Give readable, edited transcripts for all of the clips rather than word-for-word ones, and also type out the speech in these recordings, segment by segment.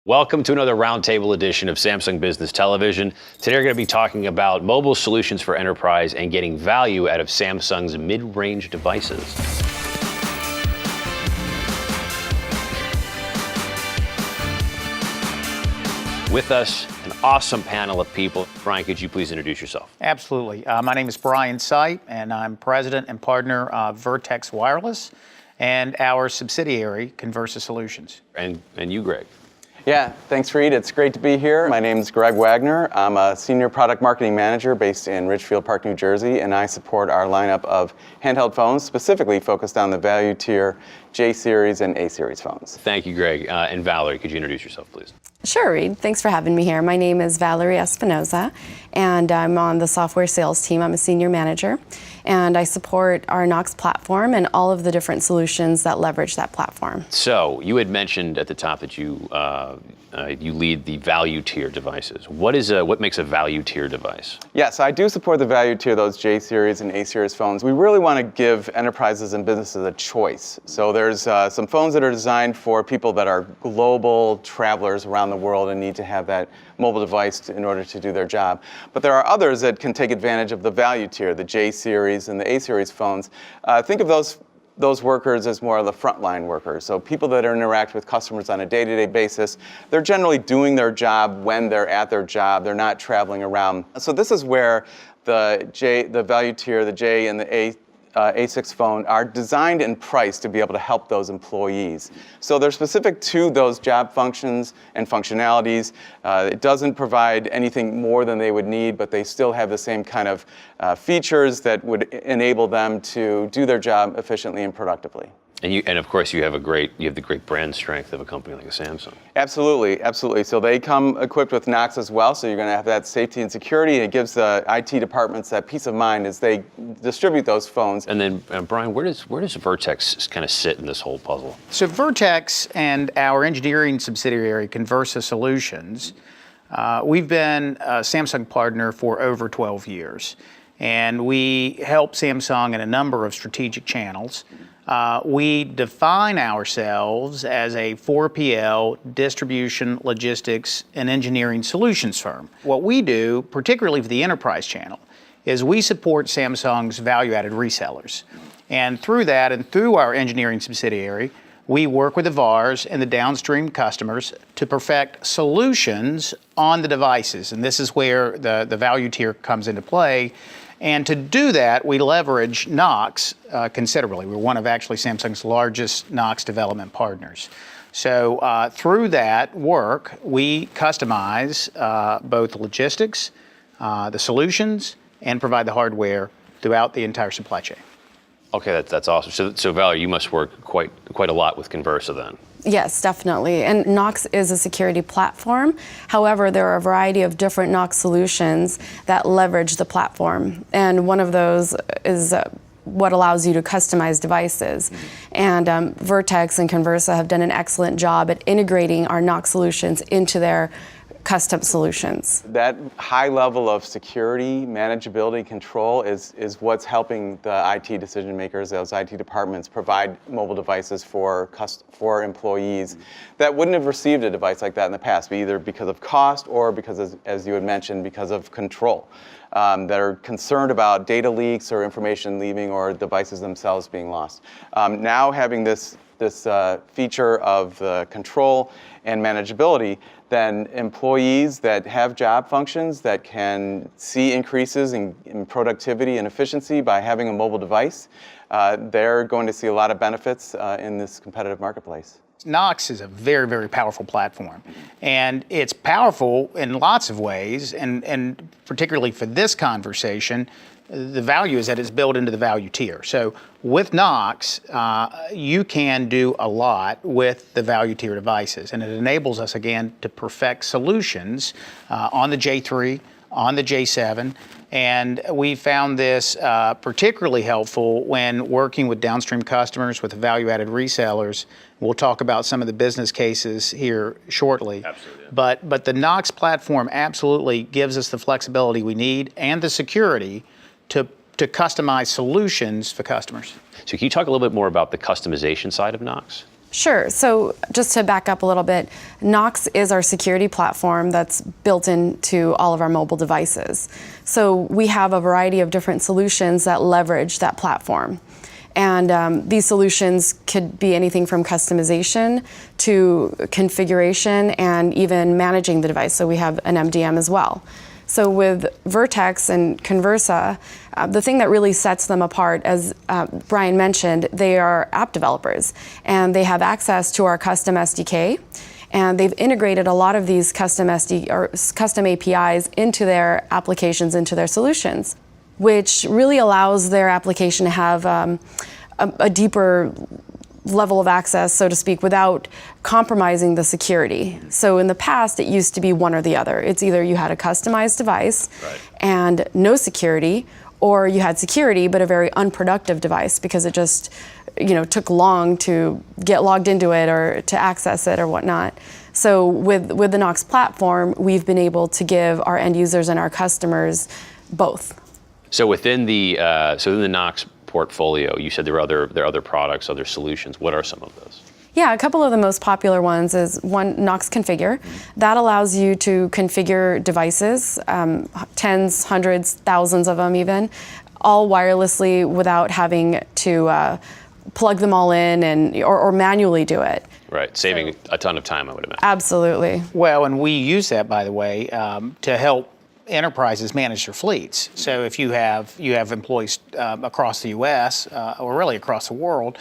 Welcome to another roundtable edition of Samsung Business Television. Today we're going to be talking about mobile solutions for enterprise and getting value out of Samsung's mid-range devices. With us, an awesome panel of people. Brian, could you please introduce yourself? Absolutely. My name is Brian Sipe, and I'm president and partner of Vertex Wireless and our subsidiary, Conversa Solutions. And you, Greg? Yeah, thanks, Reed. It's great to be here. My name is Greg Wagner. I'm a senior product marketing manager based in Ridgefield Park, New Jersey, and I support our lineup of handheld phones, specifically focused on the value tier J-series and A-series phones. Thank you, Greg. And Valerie, could you introduce yourself, please? Sure, Reed. Thanks for having me here. My name is Valerie Espinoza, and I'm on the software sales team. I'm a senior manager, and I support our Knox platform and all of the different solutions that leverage that platform. So, you had mentioned at the top that you lead the value tier devices. What makes a value tier device? Yes, I do support the value tier, those J-series and A-series phones. We really want to give enterprises and businesses a choice. So there's some phones that are designed for people that are global travelers around the world and need to have that mobile device in order to do their job. But there are others that can take advantage of the value tier, the J-series and the A-series phones. Think of those workers as more of the frontline workers. So people that interact with customers on a day-to-day basis, they're generally doing their job when they're at their job. They're not traveling around. So this is where the value tier, the J and the A6 phone are designed and priced to be able to help those employees. So they're specific to those job functions and functionalities. It doesn't provide anything more than they would need, but they still have the same kind of features that would enable them to do their job efficiently and productively. And of course you have the great brand strength of a company like a Samsung. Absolutely, absolutely. So they come equipped with Knox as well. So you're going to have that safety and security. And it gives the IT departments that peace of mind as they distribute those phones. And then Brian, where does Vertex kind of sit in this whole puzzle? So Vertex and our engineering subsidiary, Conversa Solutions, we've been a Samsung partner for over 12 years. And we help Samsung in a number of strategic channels. We define ourselves as a 4PL distribution, logistics, and engineering solutions firm. What we do, particularly for the enterprise channel, is we support Samsung's value-added resellers. And through that, and through our engineering subsidiary, we work with the VARs and the downstream customers to perfect solutions on the devices. And this is where the value tier comes into play. And to do that, we leverage Knox considerably. We're one of actually Samsung's largest Knox development partners. So through that work, we customize both logistics, the solutions, and provide the hardware throughout the entire supply chain. Okay, that's awesome. So Valerie, you must work quite a lot with Conversa then. Yes, definitely. And Knox is a security platform. However, there are a variety of different Knox solutions that leverage the platform. And one of those is what allows you to customize devices. And Vertex and Conversa have done an excellent job at integrating our Knox solutions into their custom solutions. That high level of security, manageability, control is what's helping the IT decision makers, those IT departments, provide mobile devices for employees that wouldn't have received a device like that in the past, either because of cost or because, as you had mentioned, because of control. That are concerned about data leaks or information leaving or devices themselves being lost. Now having this feature of control and manageability, then employees that have job functions that can see increases in productivity and efficiency by having a mobile device, they're going to see a lot of benefits in this competitive marketplace. Knox is a very, very powerful platform. And it's powerful in lots of ways, and particularly for this conversation, the value is that it's built into the value tier. So with Knox, you can do a lot with the value tier devices, and it enables us, again, to perfect solutions on the J3, on the J7, and we found this particularly helpful when working with downstream customers, with value-added resellers. We'll talk about some of the business cases here shortly. Absolutely. But the Knox platform absolutely gives us the flexibility we need and the security to customize solutions for customers. So can you talk a little bit more about the customization side of Knox? Sure. So just to back up a little bit, Knox is our security platform that's built into all of our mobile devices. So we have a variety of different solutions that leverage that platform. And these solutions could be anything from customization to configuration and even managing the device. So we have an MDM as well. So with Vertex and Conversa, the thing that really sets them apart, as Brian mentioned, they are app developers, and they have access to our custom SDK, and they've integrated a lot of these custom APIs into their applications, into their solutions, which really allows their application to have a deeper level of access, so to speak, without compromising the security. So in the past, it used to be one or the other. It's either you had a customized device and no security, or you had security but a very unproductive device because it just took long to get logged into it or to access it or whatnot. So with the Knox platform, we've been able to give our end users and our customers both. So within the Knox portfolio, you said there are other products, other solutions. What are some of those? Yeah, a couple of the most popular ones is one, Knox Configure. That allows you to configure devices, tens, hundreds, thousands of them even, all wirelessly without having to plug them all in or manually do it. Right, saving a ton of time, I would imagine. Absolutely. Well, and we use that, by the way, to help enterprises manage their fleets. So if you have employees across the U.S. Or really across the world,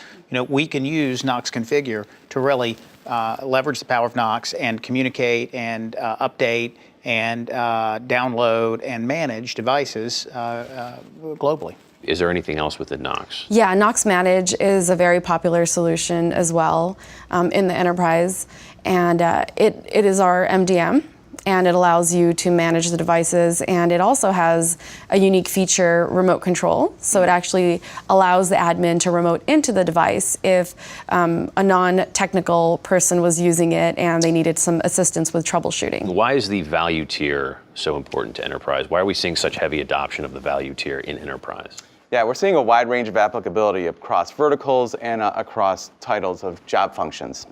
we can use Knox Configure to really leverage the power of Knox and communicate and update and download and manage devices globally. Is there anything else within Knox? Yeah, Knox Manage is a very popular solution as well in the enterprise, and it is our MDM. And it allows you to manage the devices, and it also has a unique feature, remote control. So it actually allows the admin to remote into the device if a non-technical person was using it and they needed some assistance with troubleshooting. Why is the value tier so important to enterprise? Why are we seeing such heavy adoption of the value tier in enterprise? Yeah, we're seeing a wide range of applicability across verticals and across titles of job functions.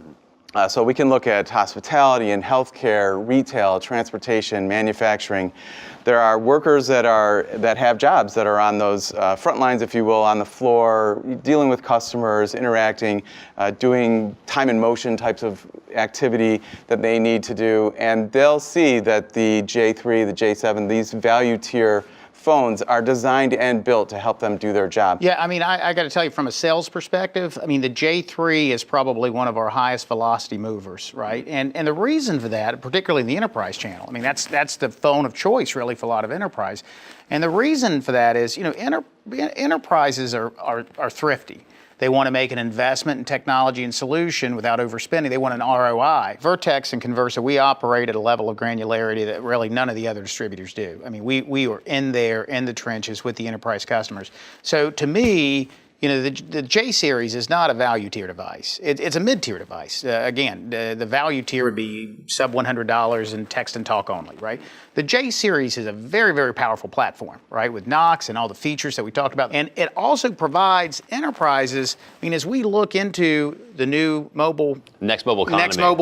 So we can look at hospitality and healthcare, retail, transportation, manufacturing. There are workers that have jobs that are on those front lines, if you will, on the floor, dealing with customers, interacting, doing time and motion types of activity that they need to do. And they'll see that the J3, the J7, these value tier phones are designed and built to help them do their job. Yeah, I mean, I got to tell you, from a sales perspective, I mean, the J3 is probably one of our highest velocity movers, right? And the reason for that, particularly in the enterprise channel, I mean, that's the phone of choice, really, for a lot of enterprise. And the reason for that is, enterprises are thrifty. They want to make an investment in technology and solution without overspending. They want an ROI. Vertex and Conversa, we operate at a level of granularity that really none of the other distributors do. I mean, we are in there, in the trenches with the enterprise customers. So to me, the J series is not a value tier device. It's a mid-tier device. Again, the value tier would be sub $100 and text and talk only, right? The J series is a very, very powerful platform, right, with Knox and all the features that we talked about. And it also provides enterprises, I mean, as we look into the new next mobile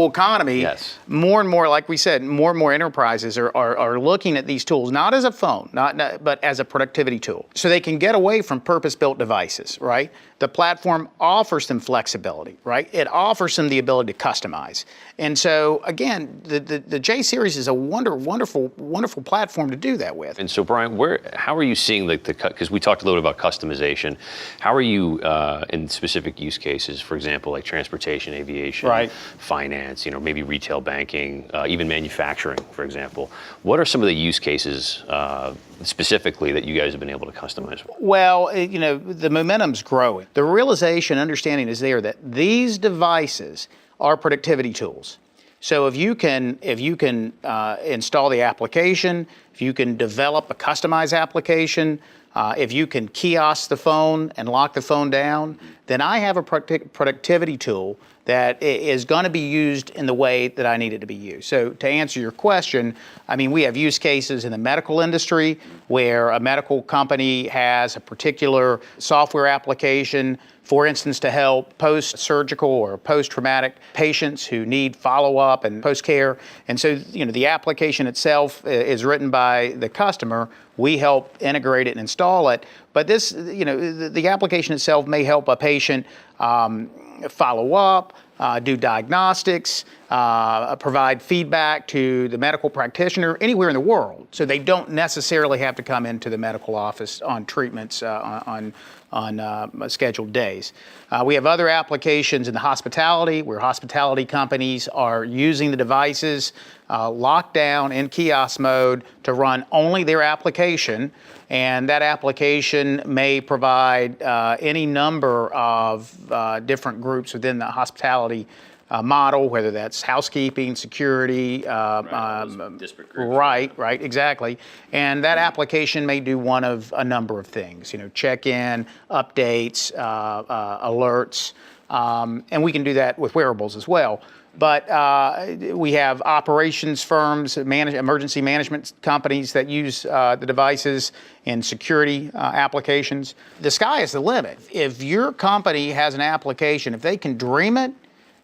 economy, yes, more and more, like we said, more and more enterprises are looking at these tools, not as a phone, but as a productivity tool. So they can get away from purpose-built devices, right? The platform offers them flexibility, right? It offers them the ability to customize. And so, again, the J series is a wonderful platform to do that with. And so, Brian, how are you seeing because we talked a little bit about customization. How are you in specific use cases, for example, like transportation, aviation, right, finance, maybe retail banking, even manufacturing, for example? What are some of the use cases specifically that you guys have been able to customize? Well, the momentum's growing. The realization, understanding is there that these devices are productivity tools. So if you can install the application, if you can develop a customized application, if you can kiosk the phone and lock the phone down, then I have a productivity tool that is going to be used in the way that I need it to be used. So to answer your question, I mean, we have use cases in the medical industry where a medical company has a particular software application for instance, to help post-surgical or post-traumatic patients who need follow-up and post-care. And so, the application itself is written by the customer. We help integrate it and install it. But this, the application itself may help a patient follow up, do diagnostics, provide feedback to the medical practitioner anywhere in the world. So they don't necessarily have to come into the medical office on treatments on scheduled days. We have other applications in the hospitality, where hospitality companies are using the devices locked down in kiosk mode to run only their application. And that application may provide any number of different groups within the hospitality model, whether that's housekeeping, security, disparate groups. Right, exactly. And that application may do one of a number of things, check-in, updates, alerts, and we can do that with wearables as well. But we have operations firms, emergency management companies that use the devices in security applications. The sky is the limit. If your company has an application, if they can dream it,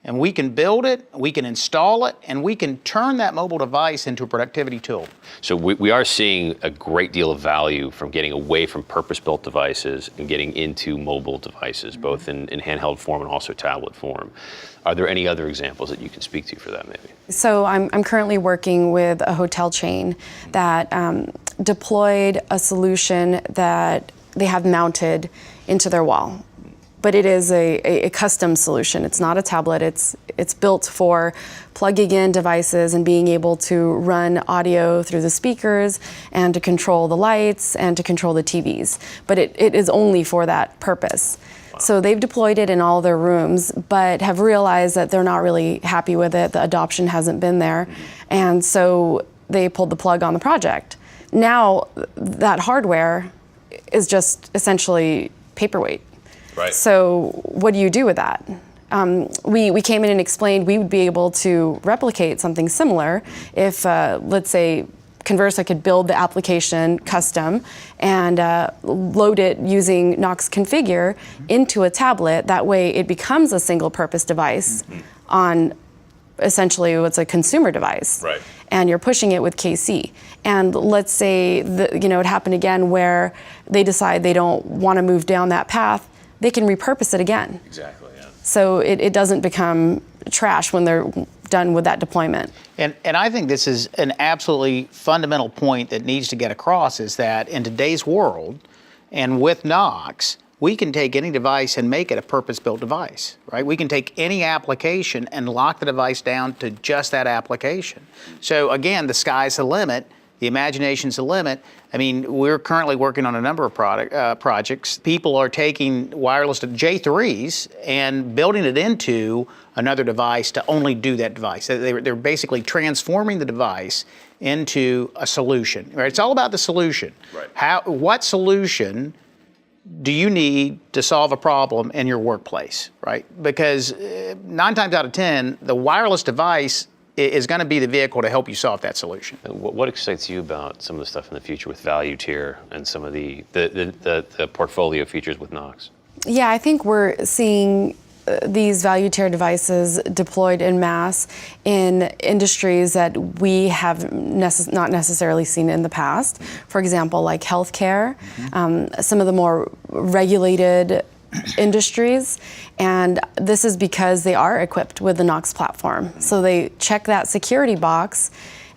and we can build it, we can install it, and we can turn that mobile device into a productivity tool. So we are seeing a great deal of value from getting away from purpose-built devices and getting into mobile devices, both in handheld form and also tablet form. Are there any other examples that you can speak to for that, maybe? So I'm currently working with a hotel chain that deployed a solution that they have mounted into their wall. But it is a custom solution. It's not a tablet. It's built for plugging in devices and being able to run audio through the speakers and to control the lights and to control the TVs. But it is only for that purpose. Wow. So they've deployed it in all their rooms, but have realized that they're not really happy with it. The adoption hasn't been there. And so they pulled the plug on the project. Now that hardware is just essentially paperweight. Right. So what do you do with that? We came in and explained we would be able to replicate something similar if, let's say, Conversa could build the application custom and load it using Knox Configure into a tablet. That way it becomes a single-purpose device on essentially what's a consumer device. Right. And you're pushing it with KC. And let's say it happened again where they decide they don't want to move down that path. They can repurpose it again. Exactly, yeah. So it doesn't become trash when they're done with that deployment. And I think this is an absolutely fundamental point that needs to get across, is that in today's world, and with Knox, we can take any device and make it a purpose-built device, right? We can take any application and lock the device down to just that application. So again, the sky's the limit. The imagination's the limit. I mean, we're currently working on a number of projects. People are taking wireless J3s and building it into another device to only do that device. They're basically transforming the device into a solution. Right? It's all about the solution. Right. What solution do you need to solve a problem in your workplace, right? Because 9 times out of 10, the wireless device is going to be the vehicle to help you solve that solution. What excites you about some of the stuff in the future with value tier and some of the portfolio features with Knox? Yeah, I think we're seeing these value tier devices deployed en masse in industries that we have not necessarily seen in the past. For example, like healthcare, some of the more regulated industries, and this is because they are equipped with the Knox platform. So they check that security box,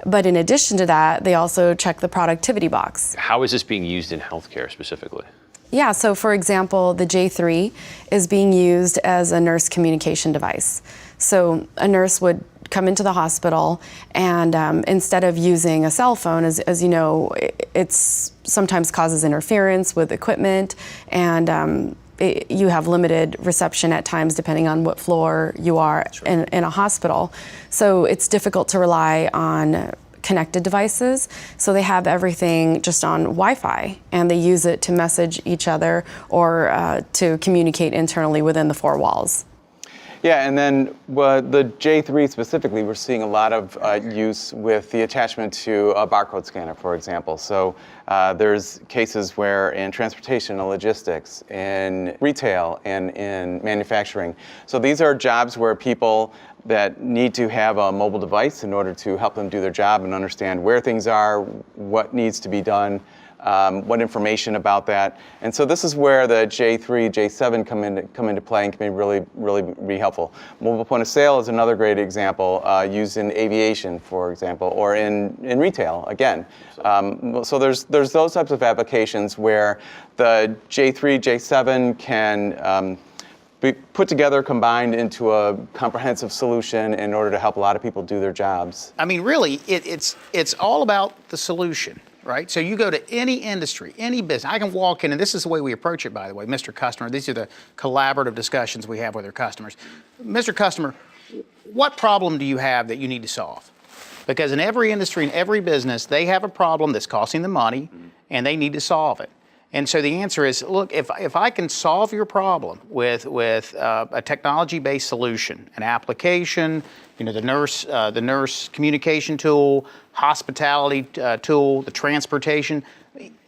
but in addition to that, they also check the productivity box. How is this being used in healthcare specifically? Yeah, so for example, the J3 is being used as a nurse communication device. So a nurse would come into the hospital and instead of using a cell phone, as you know, it sometimes causes interference with equipment, and you have limited reception at times depending on what floor you are in a hospital. So it's difficult to rely on connected devices. So they have everything just on Wi-Fi, and they use it to message each other or to communicate internally within the 4 walls. Yeah, and then the J3 specifically, we're seeing a lot of use with the attachment to a barcode scanner, for example. So there's cases where in transportation and logistics, in retail, and in manufacturing. So these are jobs where people that need to have a mobile device in order to help them do their job and understand where things are, what needs to be done, what information about that. And so this is where the J3, J7 come into play and can be really be helpful. Mobile point of sale is another great example, used in aviation, for example, or in retail, again. So there's those types of applications where the J3, J7 can be put together, combined into a comprehensive solution in order to help a lot of people do their jobs. I mean, really, it's all about the solution, right? So you go to any industry, any business. I can walk in, and this is the way we approach it, by the way, Mr. Customer. These are the collaborative discussions we have with our customers. Mr. Customer, what problem do you have that you need to solve? Because in every industry, in every business, they have a problem that's costing them money, and they need to solve it. And so the answer is, look, if I can solve your problem with a technology-based solution, an application, the nurse communication tool, hospitality tool, the transportation,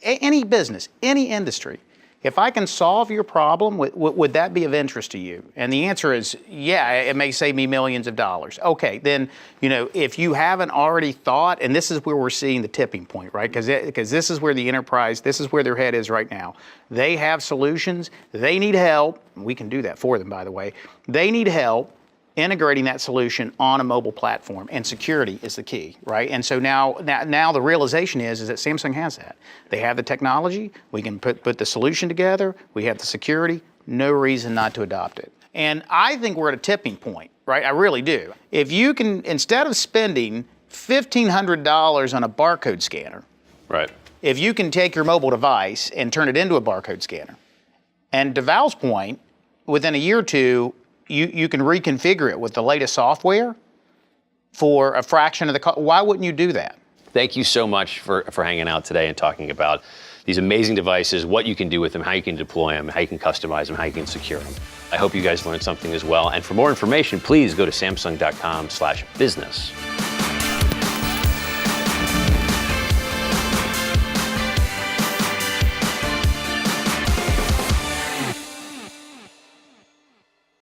any business, any industry, if I can solve your problem, would that be of interest to you? And the answer is, yeah, it may save me millions of dollars. Okay, then, if you haven't already thought, and this is where we're seeing the tipping point, right? Because this is where the enterprise, this is where their head is right now. They have solutions, they need help. We can do that for them, by the way. They need help integrating that solution on a mobile platform, and security is the key, right? And so now the realization is that Samsung has that. They have the technology, we can put the solution together, we have the security, no reason not to adopt it. And I think we're at a tipping point, right? I really do. If you can, instead of spending $1,500 on a barcode scanner, Right. if you can take your mobile device and turn it into a barcode scanner, and to Val's point, within a year or two, you can reconfigure it with the latest software for a fraction of the cost. Why wouldn't you do that? Thank you so much for hanging out today and talking about these amazing devices, what you can do with them, how you can deploy them, how you can customize them, how you can secure them. I hope you guys learned something as well. And for more information, please go to samsung.com/business.